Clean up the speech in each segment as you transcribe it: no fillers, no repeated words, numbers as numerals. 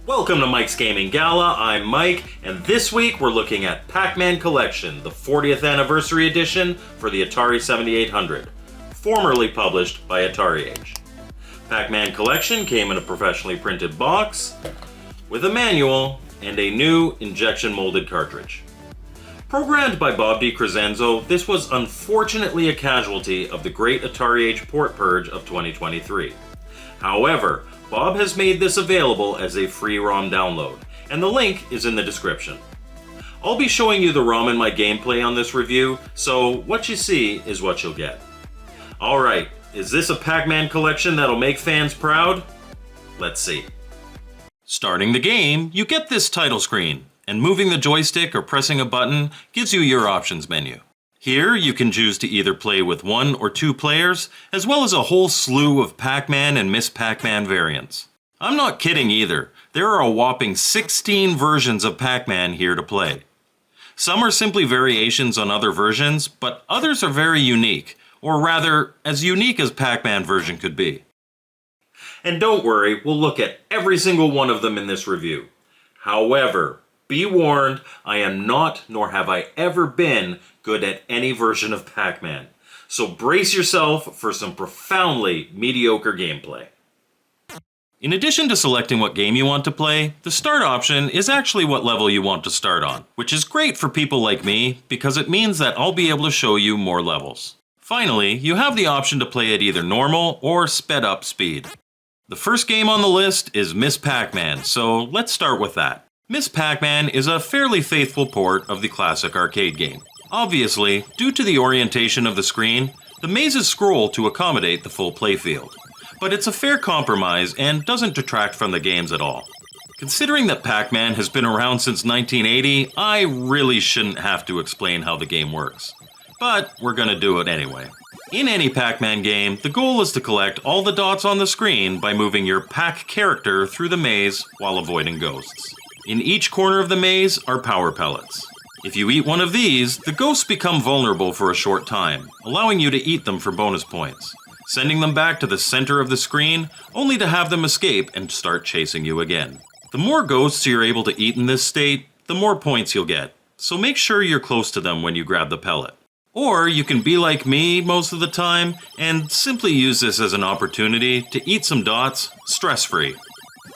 Welcome to Mike's Gaming Gala. I'm Mike, and this week we're looking at Pac-Man Collection, the 40th Anniversary Edition for the Atari 7800, formerly published by Atari Age. Pac-Man Collection came in a professionally printed box with a manual and a new injection molded cartridge. Programmed by Bob DiCrescenzo, this was unfortunately a casualty of the great Atari Age port purge of 2023. However, Bob has made this available as a free ROM download, and the link is in the description. I'll be showing you the ROM in my gameplay on this review, so what you see is what you'll get. Alright, is this a Pac-Man collection that'll make fans proud? Let's see. Starting the game, you get this title screen, and moving the joystick or pressing a button gives you your options menu. Here, you can choose to either play with 1 or 2 players, as well as a whole slew of Pac-Man and Miss Pac-Man variants. I'm not kidding either, there are a whopping 16 versions of Pac-Man here to play. Some are simply variations on other versions, but others are very unique, or rather, as unique as Pac-Man version could be. And don't worry, we'll look at every single one of them in this review. However, be warned, I am not, nor have I ever been, good at any version of Pac-Man. So brace yourself for some profoundly mediocre gameplay. In addition to selecting what game you want to play, the start option is actually what level you want to start on, which is great for people like me because it means that I'll be able to show you more levels. Finally, you have the option to play at either normal or sped up speed. The first game on the list is Miss Pac-Man, so let's start with that. Miss Pac-Man is a fairly faithful port of the classic arcade game. Obviously, due to the orientation of the screen, the mazes scroll to accommodate the full playfield. But it's a fair compromise and doesn't detract from the games at all. Considering that Pac-Man has been around since 1980, I really shouldn't have to explain how the game works. But we're gonna do it anyway. In any Pac-Man game, the goal is to collect all the dots on the screen by moving your Pac character through the maze while avoiding ghosts. In each corner of the maze are power pellets. If you eat one of these, the ghosts become vulnerable for a short time, allowing you to eat them for bonus points, sending them back to the center of the screen, only to have them escape and start chasing you again. The more ghosts you're able to eat in this state, the more points you'll get, so make sure you're close to them when you grab the pellet. Or you can be like me most of the time and simply use this as an opportunity to eat some dots stress-free.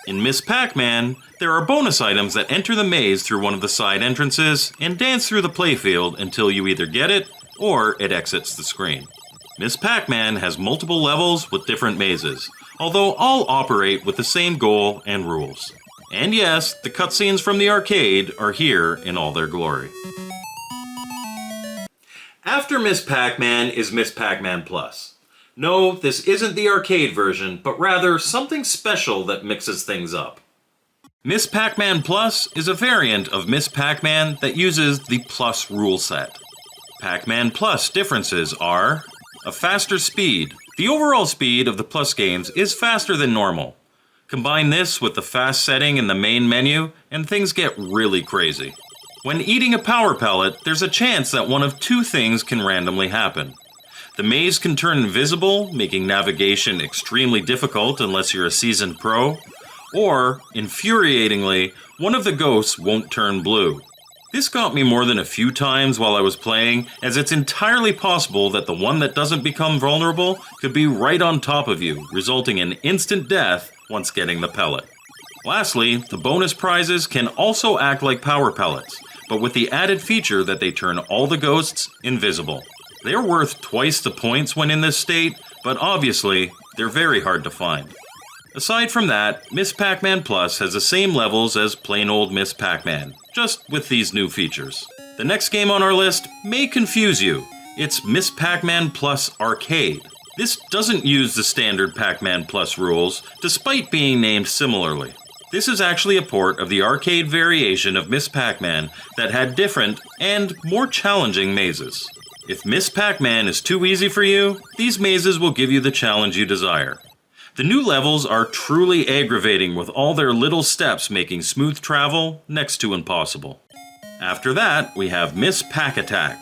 In Miss Pac-Man, there are bonus items that enter the maze through one of the side entrances and dance through the playfield until you either get it or it exits the screen. Miss Pac-Man has multiple levels with different mazes, although all operate with the same goal and rules. And yes, the cutscenes from the arcade are here in all their glory. After Miss Pac-Man is Miss Pac-Man Plus. No, this isn't the arcade version, but rather something special that mixes things up. Miss Pac-Man Plus is a variant of Miss Pac-Man that uses the Plus rule set. Pac-Man Plus differences are a faster speed. The overall speed of the Plus games is faster than normal. Combine this with the fast setting in the main menu, and things get really crazy. When eating a power pellet, there's a chance that one of 2 things can randomly happen. The maze can turn invisible, making navigation extremely difficult unless you're a seasoned pro, or, infuriatingly, one of the ghosts won't turn blue. This got me more than a few times while I was playing, as it's entirely possible that the one that doesn't become vulnerable could be right on top of you, resulting in instant death once getting the pellet. Lastly, the bonus prizes can also act like power pellets, but with the added feature that they turn all the ghosts invisible. They're worth twice the points when in this state, but obviously, they're very hard to find. Aside from that, Miss Pac-Man Plus has the same levels as plain old Miss Pac-Man, just with these new features. The next game on our list may confuse you. It's Miss Pac-Man Plus Arcade. This doesn't use the standard Pac-Man Plus rules, despite being named similarly. This is actually a port of the arcade variation of Miss Pac-Man that had different and more challenging mazes. If Miss Pac-Man is too easy for you, these mazes will give you the challenge you desire. The new levels are truly aggravating, with all their little steps making smooth travel next to impossible. After that, we have Miss Pac Attack.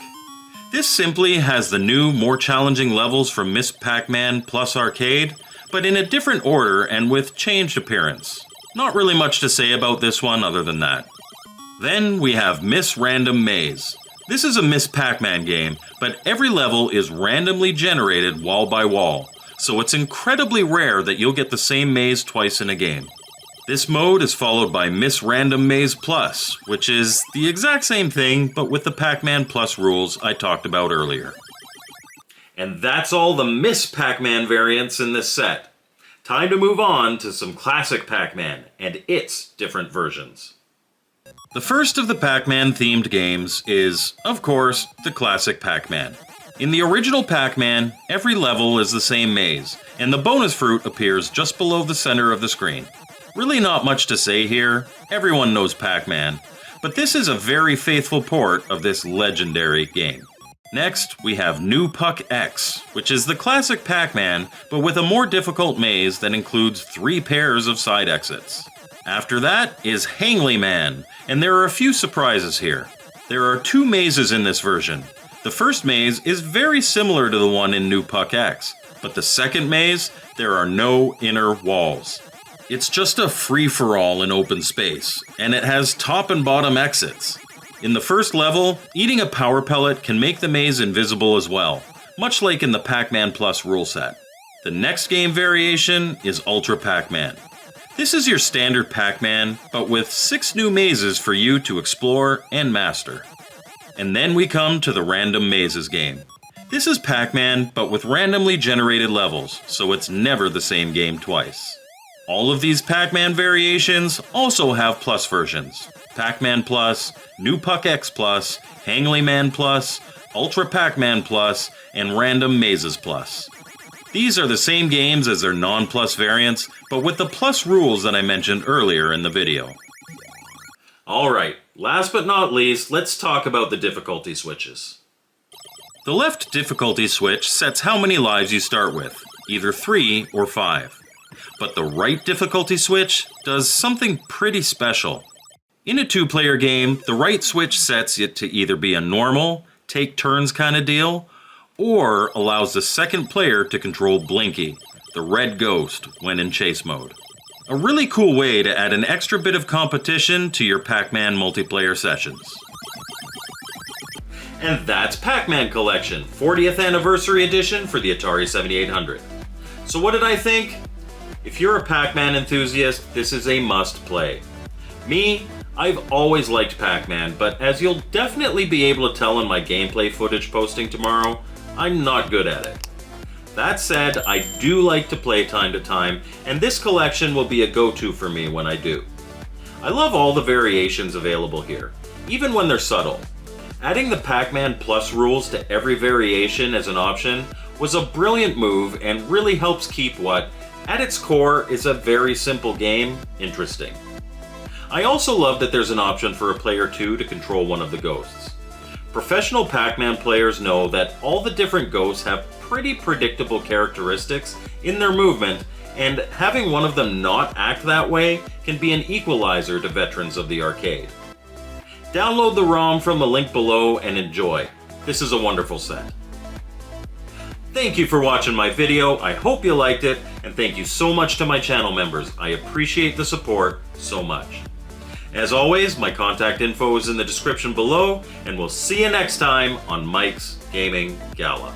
This simply has the new, more challenging levels from Miss Pac-Man Plus Arcade, but in a different order and with changed appearance. Not really much to say about this one other than that. Then we have Miss Random Maze. This is a Miss Pac-Man game, but every level is randomly generated wall by wall, so it's incredibly rare that you'll get the same maze twice in a game. This mode is followed by Miss Random Maze Plus, which is the exact same thing, but with the Pac-Man Plus rules I talked about earlier. And that's all the Miss Pac-Man variants in this set. Time to move on to some classic Pac-Man and its different versions. The first of the Pac-Man themed games is, of course, the classic Pac-Man. In the original Pac-Man, every level is the same maze, and the bonus fruit appears just below the center of the screen. Really not much to say here, everyone knows Pac-Man, but this is a very faithful port of this legendary game. Next, we have New Puck X, which is the classic Pac-Man, but with a more difficult maze that includes 3 pairs of side exits. After that is Hangly Man, and there are a few surprises here. There are 2 mazes in this version. The first maze is very similar to the one in New Puck X, but the second maze, there are no inner walls. It's just a free-for-all in open space, and it has top and bottom exits. In the first level, eating a power pellet can make the maze invisible as well, much like in the Pac-Man Plus rule set. The next game variation is Ultra Pac-Man. This is your standard Pac-Man, but with 6 new mazes for you to explore and master. And then we come to the Random Mazes game. This is Pac-Man, but with randomly generated levels, so it's never the same game twice. All of these Pac-Man variations also have Plus versions. Pac-Man Plus, New Puck X Plus, Hangly Man Plus, Ultra Pac-Man Plus, and Random Mazes Plus. These are the same games as their non-Plus variants, but with the Plus rules that I mentioned earlier in the video. Alright, last but not least, let's talk about the difficulty switches. The left difficulty switch sets how many lives you start with, either 3 or 5. But the right difficulty switch does something pretty special. In a 2-player game, the right switch sets it to either be a normal, take turns kind of deal, or allows the second player to control Blinky, the red ghost, when in chase mode. A really cool way to add an extra bit of competition to your Pac-Man multiplayer sessions. And that's Pac-Man Collection, 40th Anniversary Edition for the Atari 7800. So what did I think? If you're a Pac-Man enthusiast, this is a must-play. Me, I've always liked Pac-Man, but as you'll definitely be able to tell in my gameplay footage posting tomorrow, I'm not good at it. That said, I do like to play time to time, and this collection will be a go-to for me when I do. I love all the variations available here, even when they're subtle. Adding the Pac-Man Plus rules to every variation as an option was a brilliant move and really helps keep what, at its core, is a very simple game interesting. I also love that there's an option for a player 2 to control one of the ghosts. Professional Pac-Man players know that all the different ghosts have pretty predictable characteristics in their movement, and having one of them not act that way can be an equalizer to veterans of the arcade. Download the ROM from the link below and enjoy. This is a wonderful set. Thank you for watching my video, I hope you liked it, and thank you so much to my channel members. I appreciate the support so much. As always, my contact info is in the description below, and we'll see you next time on Mike's Gaming Gala.